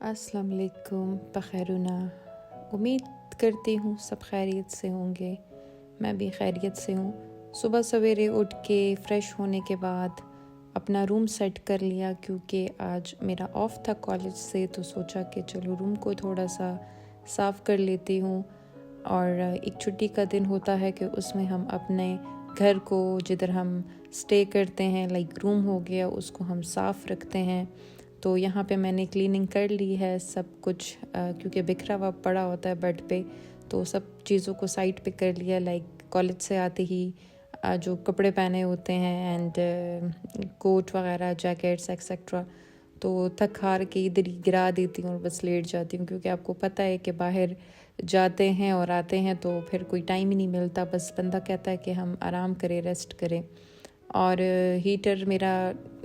अस्सलाम वालेकुम, बखैरुना। उम्मीद करती हूँ सब खैरियत से होंगे। मैं भी खैरियत से हूँ। सुबह सवेरे उठ के फ़्रेश होने के बाद अपना रूम सेट कर लिया, क्योंकि आज मेरा ऑफ़ था कॉलेज से, तो सोचा कि चलो रूम को थोड़ा सा साफ़ कर लेती हूँ। और एक छुट्टी का दिन होता है कि उसमें हम अपने घर को, जिधर हम स्टे करते हैं, लाइक रूम हो गया, उसको हम साफ़ रखते हैं। तो यहाँ पे मैंने क्लीनिंग कर ली है सब कुछ, क्योंकि बिखरा हुआ पड़ा होता है बेड पे, तो सब चीज़ों को साइड पे कर लिया। लाइक कॉलेज से आते ही जो कपड़े पहने होते हैं एंड कोट वगैरह, जैकेट्स एक्सेट्रा, तो थक हार के इधर ही गिरा देती हूँ और बस लेट जाती हूँ, क्योंकि आपको पता है कि बाहर जाते हैं और आते हैं तो फिर कोई टाइम ही नहीं मिलता। बस बंदा कहता है कि हम आराम करें, रेस्ट करें। और हीटर मेरा,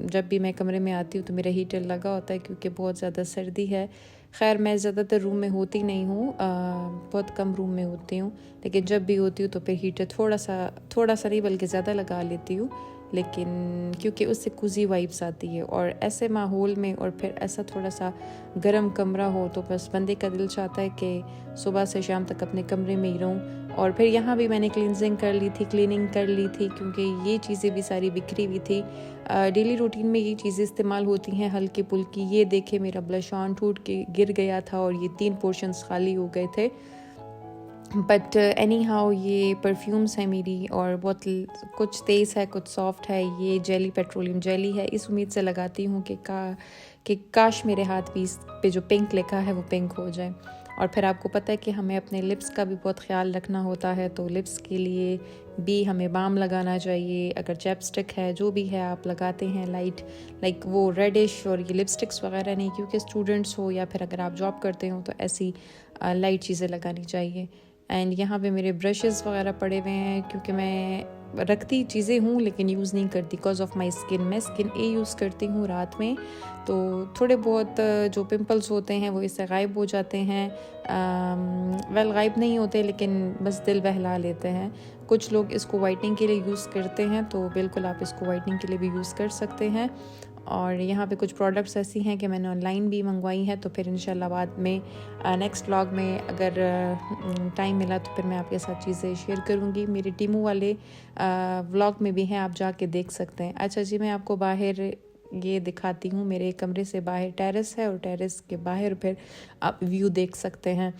जब भी मैं कमरे में आती हूँ तो मेरा हीटर लगा होता है, क्योंकि बहुत ज़्यादा सर्दी है। खैर मैं ज़्यादातर रूम में होती नहीं हूँ, बहुत कम रूम में होती हूँ, लेकिन जब भी होती हूँ तो फिर हीटर थोड़ा सा नहीं बल्कि ज़्यादा लगा लेती हूँ, लेकिन क्योंकि उससे कुजी वाइब्स आती है। और ऐसे माहौल में और फिर ऐसा थोड़ा सा गर्म कमरा हो तो बस बंदे का दिल चाहता है कि सुबह से शाम तक अपने कमरे में ही रहूँ। और फिर यहाँ भी मैंने क्लीनिंग कर ली थी, क्योंकि ये चीज़ें भी सारी बिखरी हुई थी। डेली रूटीन में ये चीज़ें इस्तेमाल होती हैं हल्की पुल्की। ये देखे मेरा ब्लश ऑन टूट के गिर गया था और ये 3 पोर्शंस खाली हो गए थे। बट एनी हाउ ये परफ्यूम्स है मेरी, और बहुत कुछ तेज़ है, कुछ सॉफ्ट है। ये जेली, पेट्रोलियम जेली है। इस उम्मीद से लगाती हूँ कि काश मेरे हाथ भी इस पे जो पिंक लिखा है वो पिंक हो जाए। और फिर आपको पता है कि हमें अपने लिप्स का भी बहुत ख्याल रखना होता है, तो लिप्स के लिए भी हमें बाम लगाना चाहिए। अगर चैपस्टिक है, जो भी है आप लगाते हैं, लाइक वो रेडिश, और ये लिपस्टिक्स वगैरह नहीं, क्योंकि स्टूडेंट्स हो या फिर अगर आप जॉब करते हो तो ऐसी लाइट चीज़ें लगानी चाहिए। एंड यहाँ पे मेरे ब्रशेस वगैरह पड़े हुए हैं, क्योंकि मैं रखती चीज़ें हूँ लेकिन यूज़ नहीं करती बिकॉज ऑफ माई स्किन। मैं स्किन ए यूज़ करती हूँ रात में, तो थोड़े बहुत जो पिंपल्स होते हैं वो इससे गायब हो जाते हैं। वेल गायब नहीं होते, लेकिन बस दिल बहला लेते हैं। कुछ लोग इसको वाइटनिंग के लिए यूज़ करते हैं, तो बिल्कुल आप इसको वाइटनिंग के लिए भी यूज़ कर सकते हैं। और यहाँ पे कुछ प्रोडक्ट्स ऐसी हैं कि मैंने ऑनलाइन भी मंगवाई हैं, तो फिर इंशाल्लाह बाद में नेक्स्ट व्लॉग में अगर टाइम मिला तो फिर मैं आपके साथ चीज़ें शेयर करूँगी। मेरे टीमू वाले व्लॉग में भी हैं, आप जाके देख सकते हैं। अच्छा जी, मैं आपको बाहर ये दिखाती हूँ। मेरे कमरे से बाहर टेरेस है, और टेरेस के बाहर फिर आप व्यू देख सकते हैं।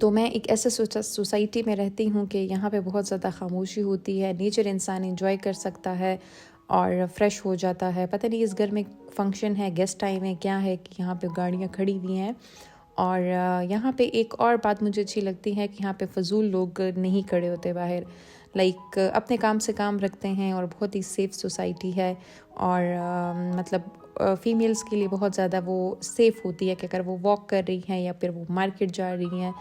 तो मैं एक ऐसे सोसाइटी में रहती हूँ कि यहाँ पे बहुत ज़्यादा खामोशी होती है, नेचर इंसान एंजॉय कर सकता है और फ्रेश हो जाता है। पता नहीं इस घर में फंक्शन है, गेस्ट टाइम है, क्या है कि यहाँ पे गाड़ियाँ खड़ी हुई हैं। और यहाँ पे एक और बात मुझे अच्छी लगती है कि यहाँ पे फजूल लोग नहीं खड़े होते बाहर, लाइक अपने काम से काम रखते हैं, और बहुत ही सेफ़ सोसाइटी है। और मतलब फ़ीमेल्स के लिए बहुत ज़्यादा वो सेफ़ होती है कि अगर वो वॉक कर रही हैं या फिर वो मार्केट जा रही हैं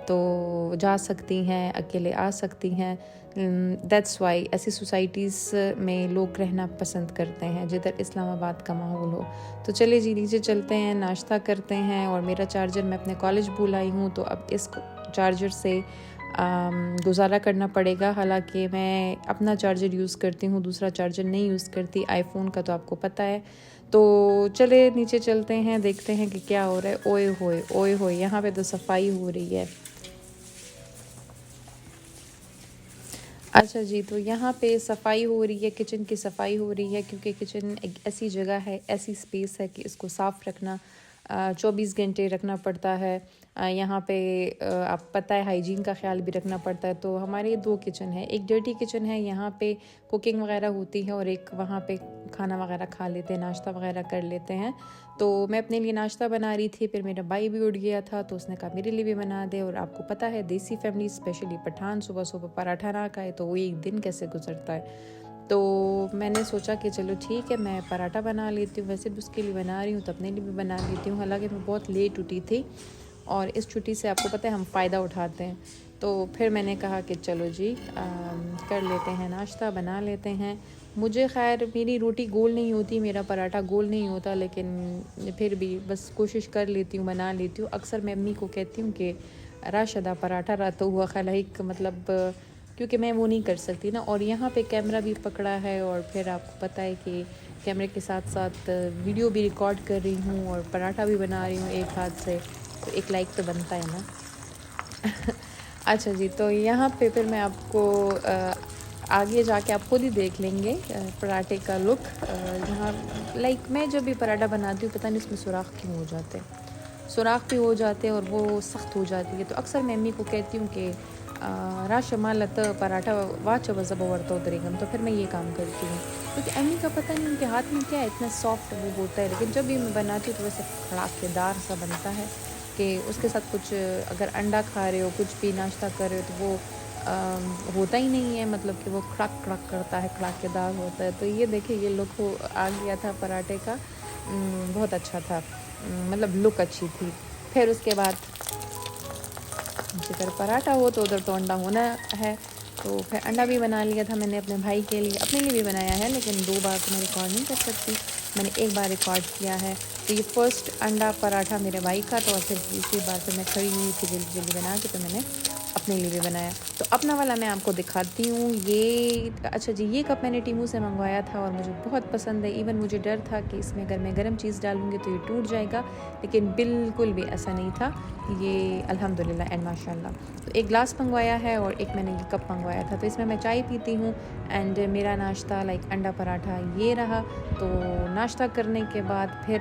तो जा सकती हैं, अकेले आ सकती हैं। दैट्स वाई ऐसी सोसाइटीज़ में लोग रहना पसंद करते हैं, जिधर इस्लामाबाद का माहौल हो। तो चलिए जी, नीचे चलते हैं, नाश्ता करते हैं। और मेरा चार्जर मैं अपने कॉलेज भूल आई हूँ, तो अब इस चार्जर से गुजारा करना पड़ेगा। हालांकि मैं अपना चार्जर यूज़ करती हूँ, दूसरा चार्जर नहीं यूज़ करती, आईफोन का तो आपको पता है। तो चले नीचे चलते हैं, देखते हैं कि क्या हो रहा है। ओए होए, यहाँ पे तो सफाई हो रही है। अच्छा जी, तो यहाँ पे सफाई हो रही है, किचन की सफाई हो रही है, क्योंकि किचन एक ऐसी जगह है, ऐसी स्पेस है कि इसको साफ़ रखना 24 घंटे रखना पड़ता है। यहाँ पे आप पता है हाइजीन का ख्याल भी रखना पड़ता है। तो हमारे 2 किचन है, एक डर्टी किचन है, यहाँ पे कुकिंग वगैरह होती है, और एक वहाँ पे खाना वगैरह खा लेते हैं, नाश्ता वगैरह कर लेते हैं। तो मैं अपने लिए नाश्ता बना रही थी, फिर मेरा भाई भी उठ गया था, तो उसने कहा मेरे लिए भी बना दे। और आपको पता है देसी फैमिली, स्पेशली पठान, सुबह सुबह पराठा ना खाए तो वो एक दिन कैसे गुजरता है। तो मैंने सोचा कि चलो ठीक है, मैं पराठा बना लेती हूँ। वैसे भी उसके लिए बना रही हूँ तो अपने लिए भी बना लेती हूँ। हालांकि मैं बहुत लेट उठी थी, और इस छुट्टी से आपको पता है हम फ़ायदा उठाते हैं। तो फिर मैंने कहा कि चलो जी, कर लेते हैं नाश्ता, बना लेते हैं। मुझे खैर मेरी रोटी गोल नहीं होती, मेरा पराठा गोल नहीं होता, लेकिन फिर भी बस कोशिश कर लेती हूँ, बना लेती हूँ। अक्सर मैं अम्मी को कहती हूँ कि राशदा पराठा रहता हुआ खलाइक, मतलब क्योंकि मैं वो नहीं कर सकती ना। और यहाँ पे कैमरा भी पकड़ा है और फिर आपको पता है कि कैमरे के साथ साथ वीडियो भी रिकॉर्ड कर रही हूँ और पराठा भी बना रही हूँ एक हाथ से, तो एक लाइक तो बनता है ना। अच्छा जी, तो यहाँ पे फिर मैं आपको आगे जाके आप खुद ही देख लेंगे पराठे का लुक। यहाँ लाइक मैं जब भी पराठा बनाती हूँ पता नहीं इसमें सुराख क्यों हो जाते हैं, सुराख भी हो जाते हैं और वो सख्त हो जाती है। तो अक्सर मैं अम्मी को कहती हूँ कि राश मालत पराठा वाच वज़ब वर्तो उतरेगम, तो फिर मैं ये काम करती हूँ क्योंकि अम्मी का पता नहीं उनके हाथ में क्या है, इतना सॉफ्ट वो होता है। लेकिन जब भी मैं बनाती हूँ तो वैसे खड़ाकेदार सा बनता है कि उसके साथ कुछ अगर अंडा खा रहे हो, कुछ भी नाश्ता कर रहे हो तो वो होता ही नहीं है, मतलब कि वो खड़क खड़क करता है, खड़ाकेदार होता है। तो ये देखिए ये लुक हो आ गया था पराठे का, बहुत अच्छा था, मतलब लुक अच्छी थी। फिर उसके बाद जिधर पराठा हो तो उधर तो अंडा होना है, तो फिर अंडा भी बना लिया था मैंने अपने भाई के लिए, अपने लिए भी बनाया है लेकिन 2 बार तो मैं रिकॉर्ड नहीं कर सकती, मैंने एक बार रिकॉर्ड किया है। तो ये फर्स्ट अंडा पराठा मेरे भाई का, तो और फिर दूसरी बार फिर मैं खड़ी हुई थी जल्दी जल्दी बना के, तो मैंने अपने लिए भी बनाया। तो अपना वाला मैं आपको दिखाती हूँ। ये अच्छा जी, ये कप मैंने टीमू से मंगवाया था और मुझे बहुत पसंद है। इवन मुझे डर था कि इसमें अगर मैं गर्म चीज़ डालूँगी तो ये टूट जाएगा, लेकिन बिल्कुल भी ऐसा नहीं था। ये अल्हम्दुलिल्लाह एंड माशाल्लाह। तो एक ग्लास मंगवाया है और एक मैंने ये कप मंगवाया था। तो इसमें मैं चाय पीती हूँ एंड मेरा नाश्ता लाइक अंडा पराठा ये रहा। तो नाश्ता करने के बाद फिर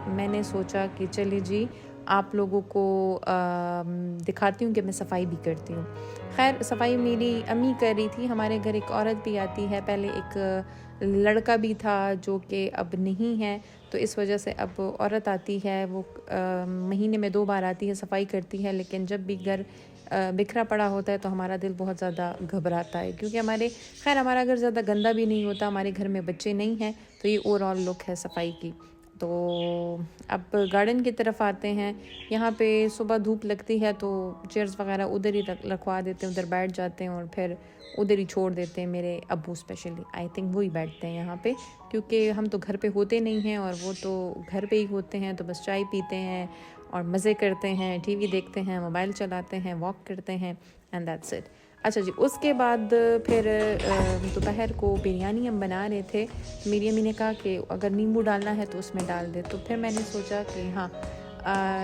मैंने सोचा कि चलिए जी आप लोगों को दिखाती हूँ कि मैं सफाई भी करती हूँ। खैर सफाई मेरी अम्मी कर रही थी, हमारे घर एक औरत भी आती है, पहले एक लड़का भी था जो कि अब नहीं है, तो इस वजह से अब औरत आती है, वो महीने में 2 बार आती है, सफाई करती है। लेकिन जब भी घर बिखरा पड़ा होता है तो हमारा दिल बहुत ज़्यादा घबराता है, क्योंकि हमारा घर ज़्यादा गंदा भी नहीं होता, हमारे घर में बच्चे नहीं हैं, तो ये ओवरऑल लुक है सफाई की। तो अब गार्डन की तरफ आते हैं। यहाँ पे सुबह धूप लगती है तो चेयर्स वगैरह उधर ही रखवा देते हैं, उधर बैठ जाते हैं और फिर उधर ही छोड़ देते हैं। मेरे अब्बू स्पेशली आई थिंक वही बैठते हैं यहाँ पे, क्योंकि हम तो घर पे होते नहीं हैं और वो तो घर पे ही होते हैं, तो बस चाय पीते हैं और मज़े करते हैं, टीवी देखते हैं, मोबाइल चलाते हैं, वॉक करते हैं एंड दैट्स इट। अच्छा जी, उसके बाद फिर दोपहर को बिरयानी हम बना रहे थे। मेरी अम्मी ने कहा कि अगर नींबू डालना है तो उसमें डाल दे, तो फिर मैंने सोचा कि हाँ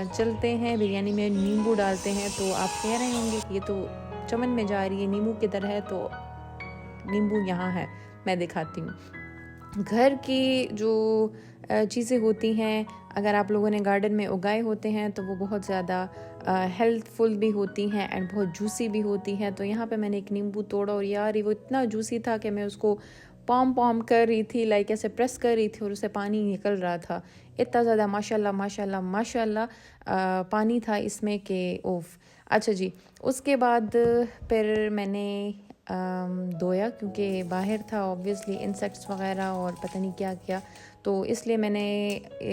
चलते हैं बिरयानी में नींबू डालते हैं। तो आप कह रहे होंगे कि ये तो चमन में जा रही है, नींबू किधर है? तो नींबू यहाँ है, मैं दिखाती हूँ। घर की जो चीज़ें होती हैं, अगर आप लोगों ने गार्डन में उगाए होते हैं तो वो बहुत ज़्यादा हेल्थफुल भी होती हैं एंड बहुत जूसी भी होती हैं। तो यहाँ पे मैंने एक नींबू तोड़ा और यार वो इतना जूसी था कि मैं उसको पॉम कर रही थी, लाइक ऐसे प्रेस कर रही थी और उससे पानी निकल रहा था। इतना ज़्यादा माशाल्लाह माशाल्लाह माशाल्लाह पानी था इसमें कि ओफ। अच्छा जी, उसके बाद फिर मैंने धोया, क्योंकि बाहर था ऑब्वियसली इंसेक्ट्स वगैरह और पता नहीं क्या क्या, तो इसलिए मैंने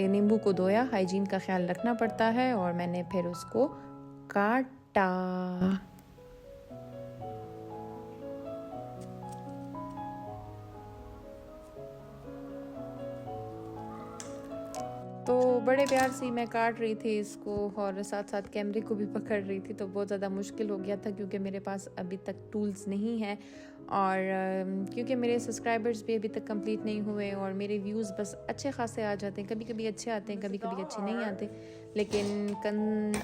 नींबू को धोया। हाइजीन का ख्याल रखना पड़ता है और मैंने फिर उसको काटा। तो बड़े प्यार से मैं काट रही थी इसको और साथ साथ कैमरे को भी पकड़ रही थी, तो बहुत ज़्यादा मुश्किल हो गया था क्योंकि मेरे पास अभी तक टूल्स नहीं हैं और क्योंकि मेरे सब्सक्राइबर्स भी अभी तक कंप्लीट नहीं हुए और मेरे व्यूज़ बस अच्छे खासे आ जाते हैं, कभी कभी अच्छे आते हैं, कभी कभी अच्छे नहीं आते। लेकिन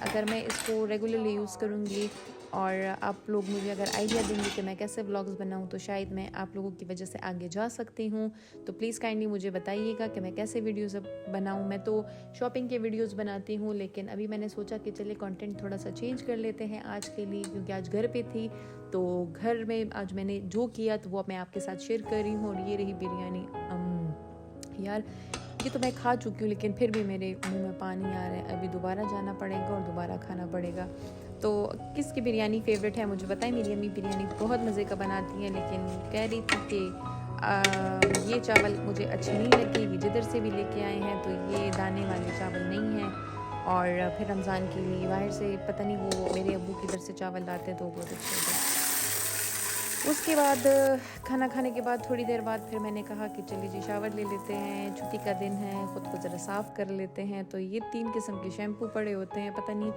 अगर मैं इसको रेगुलरली यूज़ करूँगी और आप लोग मुझे अगर आइडिया देंगे कि मैं कैसे व्लॉग्स बनाऊं, तो शायद मैं आप लोगों की वजह से आगे जा सकती हूं। तो प्लीज़ काइंडली मुझे बताइएगा कि मैं कैसे वीडियोस बनाऊं। मैं तो शॉपिंग के वीडियोस बनाती हूं, लेकिन अभी मैंने सोचा कि चलिए कंटेंट थोड़ा सा चेंज कर लेते हैं आज के लिए, क्योंकि आज घर पे थी, तो घर में आज मैंने जो किया तो वो मैं आपके साथ शेयर कर रही हूँ। और ये रही बिरयानी। यार ये तो मैं खा चुकी हूँ, लेकिन फिर भी मेरे मुंह में पानी आ रहा है। अभी दोबारा जाना पड़ेगा और दोबारा खाना पड़ेगा। तो किसकी बिरयानी फ़ेवरेट है मुझे बताएं। मेरी अम्मी बिरयानी बहुत मज़े का बनाती हैं, लेकिन कह रही थी कि ये चावल मुझे अच्छे नहीं लगे, ये जिधर से भी लेके आए हैं तो ये दाने वाले चावल नहीं हैं। और फिर रमज़ान के लिए बाहर से पता नहीं वो मेरे अब्बू किधर से चावल लाते हैं तो बहुत अच्छे होते हैं। उसके बाद खाना खाने के बाद थोड़ी देर बाद फिर मैंने कहा कि चलिए जी शावर ले लेते हैं, छुट्टी का दिन है, ख़ुद को ज़रा साफ़ कर लेते हैं। तो ये 3 किस्म के शैम्पू पड़े होते हैं, पता नहीं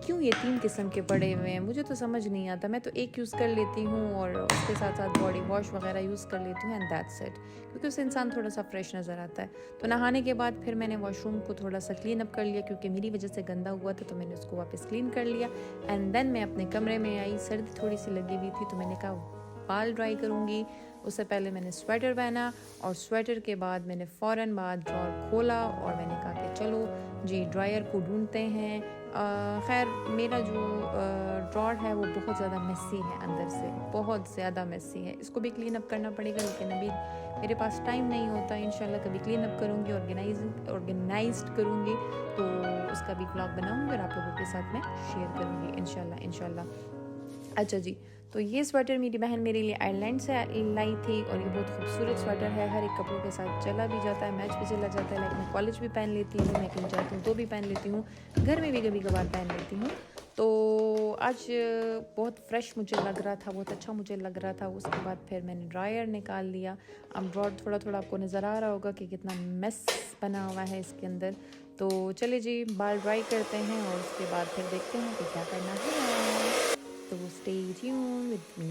क्यों ये 3 किस्म के पड़े हुए हैं, मुझे तो समझ नहीं आता। मैं तो एक यूज़ कर लेती हूँ और उसके साथ साथ बॉडी वॉश वगैरह यूज़ कर लेती हूँ एंड दैट्स इट, क्योंकि उससे इंसान थोड़ा सा फ्रेश नज़र आता है। तो नहाने के बाद फिर मैंने वॉशरूम को थोड़ा सा क्लीन अप कर लिया, क्योंकि मेरी वजह से गंदा हुआ था, तो मैंने उसको वापस क्लीन कर लिया। एंड देन मैं अपने कमरे में आई, सर्दी थोड़ी सी लगी हुई थी, तो मैंने कहा बाल ड्राई करूँगी। उससे पहले मैंने स्वेटर पहना और स्वेटर के बाद मैंने फ़ौरन बाद ड्रॉर खोला और मैंने कहा कि चलो जी ड्रायर को ढूंढते हैं। खैर मेरा जो ड्रॉर है वो बहुत ज़्यादा मेसी है, अंदर से बहुत ज़्यादा मेसी है, इसको भी क्लीन अप करना पड़ेगा, लेकिन अभी मेरे पास टाइम नहीं होता। इंशाल्लाह कभी क्लीन अप करूँगी, ऑर्गेनाइज्ड करूँगी, तो उसका भी व्लॉग बनाऊँगी और आप लोगों के साथ मैं शेयर करूँगी इंशाल्लाह। अच्छा जी, तो ये स्वेटर मेरी बहन मेरे लिए आयरलैंड से लाई थी और ये बहुत खूबसूरत स्वेटर है, हर एक कपड़ों के साथ चला भी जाता है, मैच भी चला जाता है। लाइक मैं कॉलेज भी पहन लेती हूँ, मैं कहीं जाती हूँ तो भी पहन लेती हूँ, घर में भी कभी कभार पहन लेती हूँ। तो आज बहुत फ्रेश मुझे लग रहा था, बहुत अच्छा मुझे लग रहा था। उसके बाद फिर मैंने ड्रायर निकाल लिया। अब ड्रॉर थोड़ा थोड़ा आपको नज़र आ रहा होगा कि कितना मेस बना हुआ है इसके अंदर। तो चले जी बाल ड्राई करते हैं और उसके बाद फिर देखते हैं कि क्या करना है। तो stay tuned with me।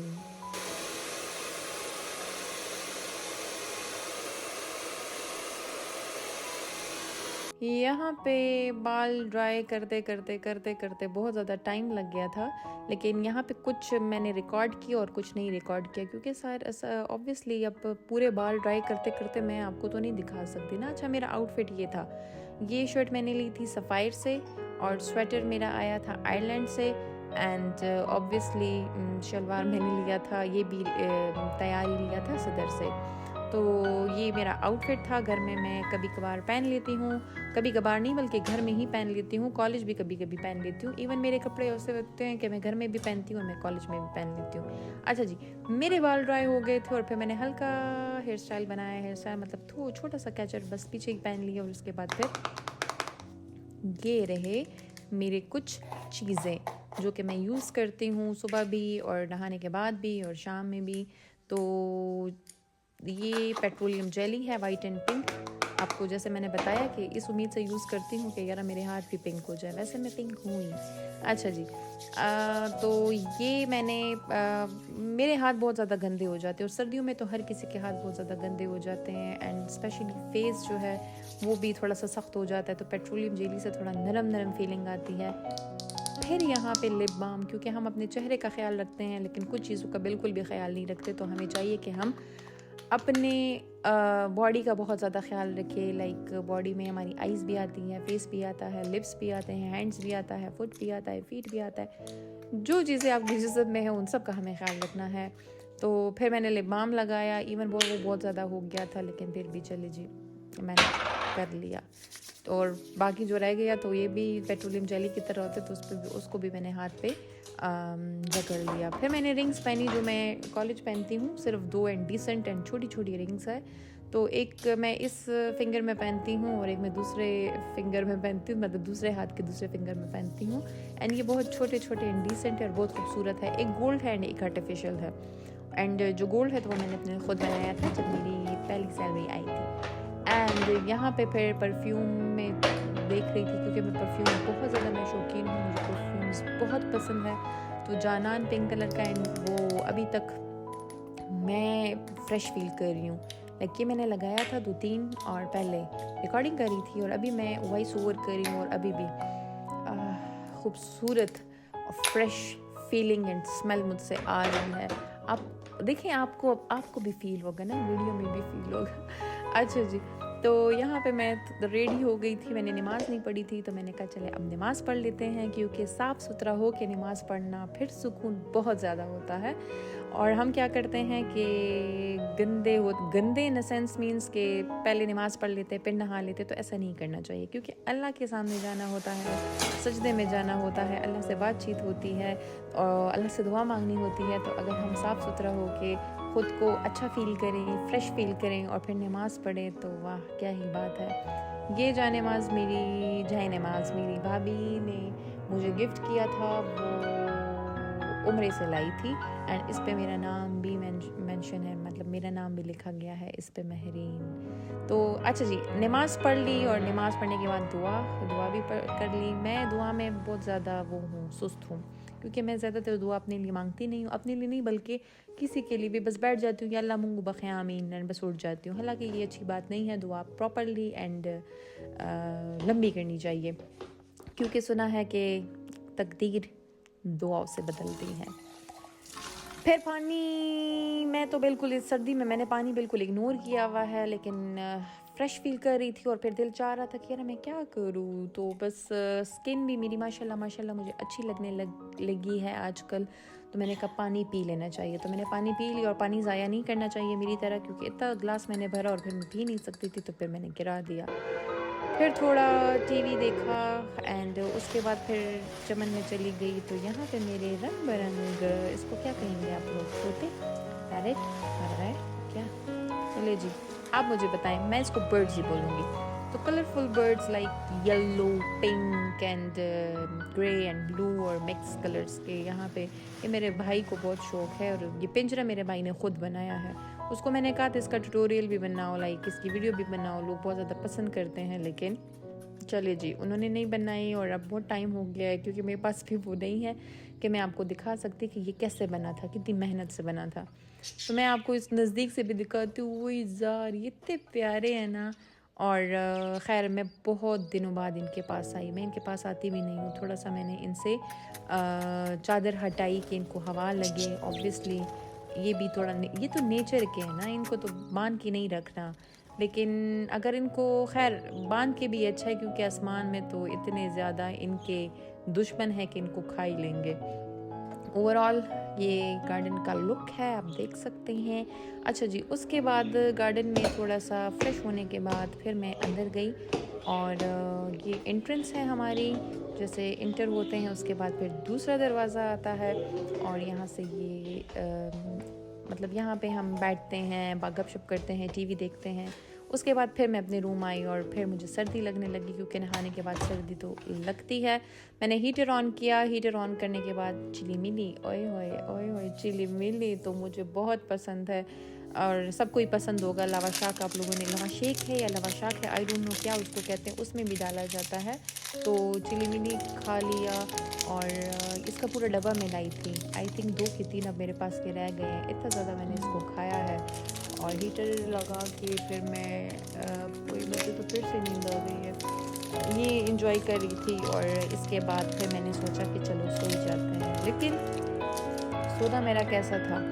यहाँ पे बाल ड्राई करते बहुत ज़्यादा टाइम लग गया था, लेकिन यहाँ पे कुछ मैंने रिकॉर्ड किया और कुछ नहीं रिकॉर्ड किया, क्योंकि सर ऑब्वियसली अब पूरे बाल ड्राई करते करते मैं आपको तो नहीं दिखा सकती ना। अच्छा मेरा आउटफिट ये था, ये शर्ट मैंने ली थी सफ़ायर से और स्वेटर मेरा आया था आयरलैंड से एंड ऑब्वियसली शलवार मैंने लिया था, ये भी तैयारी लिया था सदर से। तो ये मेरा आउटफिट था। घर में मैं कभी कभार पहन लेती हूँ, कभी कभार नहीं बल्कि घर में ही पहन लेती हूँ, कॉलेज भी कभी कभी पहन लेती हूँ। इवन मेरे कपड़े ऐसे होते हैं कि मैं घर में भी पहनती हूँ और मैं कॉलेज में भी पहन लेती हूँ। अच्छा जी, मेरे बाल ड्राई हो गए थे और फिर मैंने हल्का हेयर स्टाइल बनाया, हेयर स्टाइल मतलब छोटा सा कैचर बस पीछे ही पहन लिया। और उसके बाद फिर ये रहे मेरे कुछ चीज़ें जो कि मैं यूज़ करती हूँ सुबह भी और नहाने के बाद भी और शाम में भी। तो ये पेट्रोलियम जेली है, वाइट एंड पिंक। आपको जैसे मैंने बताया कि इस उम्मीद से यूज़ करती हूँ कि यार मेरे हाथ भी पिंक हो जाए, वैसे मैं पिंक हूँ ही। अच्छा जी, तो ये मैंने मेरे हाथ बहुत ज़्यादा गंदे हो जाते हैं और सर्दियों में तो हर किसी के हाथ बहुत ज़्यादा गंदे हो जाते हैं एंड स्पेशली फेस जो है वो भी थोड़ा सा सख्त हो जाता है। तो पेट्रोलियम जेली से थोड़ा नरम फीलिंग आती है। फिर यहाँ पे लिप बाम, क्योंकि हम अपने चेहरे का ख्याल रखते हैं लेकिन कुछ चीज़ों का बिल्कुल भी ख्याल नहीं रखते, तो हमें चाहिए कि हम अपने बॉडी का बहुत ज़्यादा ख्याल रखें। लाइक बॉडी में हमारी आइज़ भी आती है, फेस भी आता है, लिप्स भी आते हैं, हैंड्स भी आता है, फुट भी आता है, फीट भी आता है, जो चीज़ें आपके जिस्म में है उन सब का हमें ख्याल रखना है। तो फिर मैंने लिप बाम लगाया, इवन वो बहुत ज़्यादा हो गया था लेकिन फिर भी चले जी मैंने कर लिया। तो और बाकी जो रह गया तो ये भी पेट्रोलियम जेली की तरह होते, तो उसको भी मैंने हाथ पे रगड़ लिया। फिर मैंने रिंग्स पहनी जो मैं कॉलेज पहनती हूँ, सिर्फ 2 एंड डिसेंट एंड छोटी छोटी रिंग्स है। तो एक मैं इस फिंगर में पहनती हूँ और एक मैं दूसरे फिंगर में पहनती हूँ, मतलब दूसरे हाथ के दूसरे फिंगर में पहनती हूँ। एंड ये बहुत छोटे छोटे एंड डिसेंट है और बहुत खूबसूरत है। एक गोल्ड है एंड एक आर्टिफिशियल है। एंड जो गोल्ड है तो वो मैंने अपने खुद बनाया था जब मेरी पहली सैलरी आई थी। एंड यहाँ पे फिर परफ्यूम में देख रही थी, क्योंकि मैं परफ्यूम बहुत ज़्यादा मैं शौकीन हूँ, मुझे परफ्यूम्स बहुत पसंद है। तो जानान पिंक कलर का एंड वो अभी तक मैं फ़्रेश फील कर रही हूँ। लाइक ये मैंने लगाया था 2-3 और पहले रिकॉर्डिंग करी थी और अभी मैं वॉइस ओवर कर रही हूँ और अभी भी खूबसूरत और फ्रेश फीलिंग एंड स्मेल मुझसे आ रही है। आप देखें, आपको भी फील होगा ना, वीडियो में भी फील होगा। अच्छा जी, तो यहाँ पे मैं रेडी हो गई थी, मैंने नमाज़ नहीं पढ़ी थी, तो मैंने कहा चले अब नमाज़ पढ़ लेते हैं, क्योंकि साफ़ सुथरा हो के नमाज़ पढ़ना फिर सुकून बहुत ज़्यादा होता है। और हम क्या करते हैं कि गंदे इन द सेंस मीन्स कि पहले नमाज़ पढ़ लेते फिर नहा लेते, तो ऐसा नहीं करना चाहिए, क्योंकि अल्लाह के सामने जाना होता है, सजदे में जाना होता है, अल्लाह से बातचीत होती है और अल्लाह से दुआ मांगनी होती है। तो अगर हम साफ़ सुथरा हो के ख़ुद को अच्छा फ़ील करें, फ्रेश फ़ील करें और फिर नमाज़ पढ़ें, तो वाह क्या ही बात है। ये जाए नमाज मेरी भाभी ने मुझे गिफ्ट किया था। वो उम्रे से लाई थी। एंड इस पे मेरा नाम भी मेंशन है, मतलब मेरा नाम भी लिखा गया है इस पे, महरीन। तो अच्छा जी, नमाज़ पढ़ ली और नमाज़ पढ़ने के बाद दुआ भी कर ली। मैं दुआ में बहुत ज़्यादा वो हूँ, सुस्त हूँ, क्योंकि मैं ज़्यादातर दुआ अपने लिए मांगती नहीं हूँ, अपने लिए नहीं बल्कि किसी के लिए भी बस बैठ जाती हूँ कि अल्लाह मुंगू बखे आमीन एंड बस उठ जाती हूँ। हालांकि ये अच्छी बात नहीं है, दुआ प्रॉपरली एंड लंबी करनी चाहिए, क्योंकि सुना है कि तकदीर दुआओं से बदलती है। फिर पानी, मैं तो बिल्कुल इस सर्दी में मैंने पानी बिल्कुल इग्नोर किया हुआ है, लेकिन फ़्रेश फील कर रही थी और फिर दिल चाह रहा था कि यार मैं क्या करूँ। तो बस स्किन भी मेरी माशाल्लाह मुझे अच्छी लगने लगी है आजकल। तो मैंने कहा पानी पी लेना चाहिए, तो मैंने पानी पी लिया। और पानी ज़ाया नहीं करना चाहिए मेरी तरह, क्योंकि इतना ग्लास मैंने भरा और फिर मैं पी नहीं सकती थी, तो फिर मैंने गिरा दिया। फिर थोड़ा टीवी देखा एंड उसके बाद फिर चमन में चली गई। तो यहाँ पे मेरे रंग बिरंग, इसको क्या कहेंगे आप लोग, तोते, पैरेट, पैरेट क्या, चले जी आप मुझे बताएं, मैं इसको बर्ड्स ही बोलूँगी। तो colourful birds like yellow, pink and grey and blue और मिक्स कलर्स के यहाँ पे, ये मेरे भाई को बहुत शौक है। और ये पिंजरा मेरे भाई ने खुद बनाया है। उसको मैंने कहा था इसका ट्यूटोरियल भी बनाओ, लाइक इसकी वीडियो भी बनाओ, लोग बहुत ज़्यादा पसंद करते हैं, लेकिन चले जी उन्होंने नहीं बनाई। और अब बहुत टाइम हो गया है, क्योंकि मेरे पास भी वो नहीं है कि मैं आपको दिखा सकती कि ये कैसे बना था, कितनी मेहनत से बना था। तो मैं आपको इस नज़दीक से भी दिखाती हूँ। वो ज़ार ये इतने प्यारे हैं ना। और ख़ैर मैं बहुत दिनों बाद इनके पास आई, मैं इनके पास आती भी नहीं हूँ। थोड़ा सा मैंने इनसे चादर हटाई कि इनको हवा लगे। ऑब्वियसली ये भी थोड़ा, ये तो नेचर के हैं ना, इनको तो बांध के नहीं रखना। लेकिन अगर इनको खैर बांध के भी अच्छा है, क्योंकि आसमान में तो इतने ज़्यादा इनके दुश्मन हैं कि इनको खा ही लेंगे। ओवरऑल ये गार्डन का लुक है, आप देख सकते हैं। अच्छा जी, उसके बाद गार्डन में थोड़ा सा फ्रेश होने के बाद फिर मैं अंदर गई। और ये एंट्रेंस है हमारी, जैसे इंटर होते हैं उसके बाद फिर दूसरा दरवाज़ा आता है। और यहाँ से ये मतलब यहाँ पे हम बैठते हैं, गपशप करते हैं, टीवी देखते हैं। उसके बाद फिर मैं अपने रूम आई और फिर मुझे सर्दी लगने लगी, क्योंकि नहाने के बाद सर्दी तो लगती है। मैंने हीटर ऑन किया, हीटर ऑन करने के बाद चिली मिली, ओए होए चिली मिली तो मुझे बहुत पसंद है और सबको ही पसंद होगा। लावा शाक, आप लोगों ने लवा शेक है या लवा शाक है, आई डोंट नो क्या उसको कहते हैं, उसमें भी डाला जाता है। तो चिली मिली खा लिया और इसका पूरा डब्बा में लाई थी। आई थिंक 2 कि 3 अब मेरे पास के रह गए हैं, इतना ज़्यादा मैंने इसको खाया है। और हीटर लगा के फिर मैं मुझे तो फिर से नींद आ गई है, ये इंजॉय कर रही थी। और इसके बाद फिर मैंने सोचा कि चलो सो ही जाते हैं। लेकिन सोना मेरा कैसा था,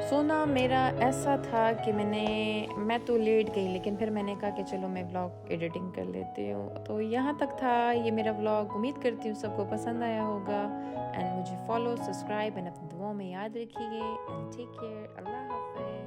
सोना मेरा ऐसा था कि मैं तो लेट गई, लेकिन फिर मैंने कहा कि चलो मैं व्लॉग एडिटिंग कर लेती हूँ। तो यहाँ तक था ये मेरा व्लॉग। उम्मीद करती हूँ सबको पसंद आया होगा। एंड मुझे फॉलो, सब्सक्राइब एंड अपनी दुआओं में याद रखिए। एंड टेक केयर, अल्लाह हाफ़िज़।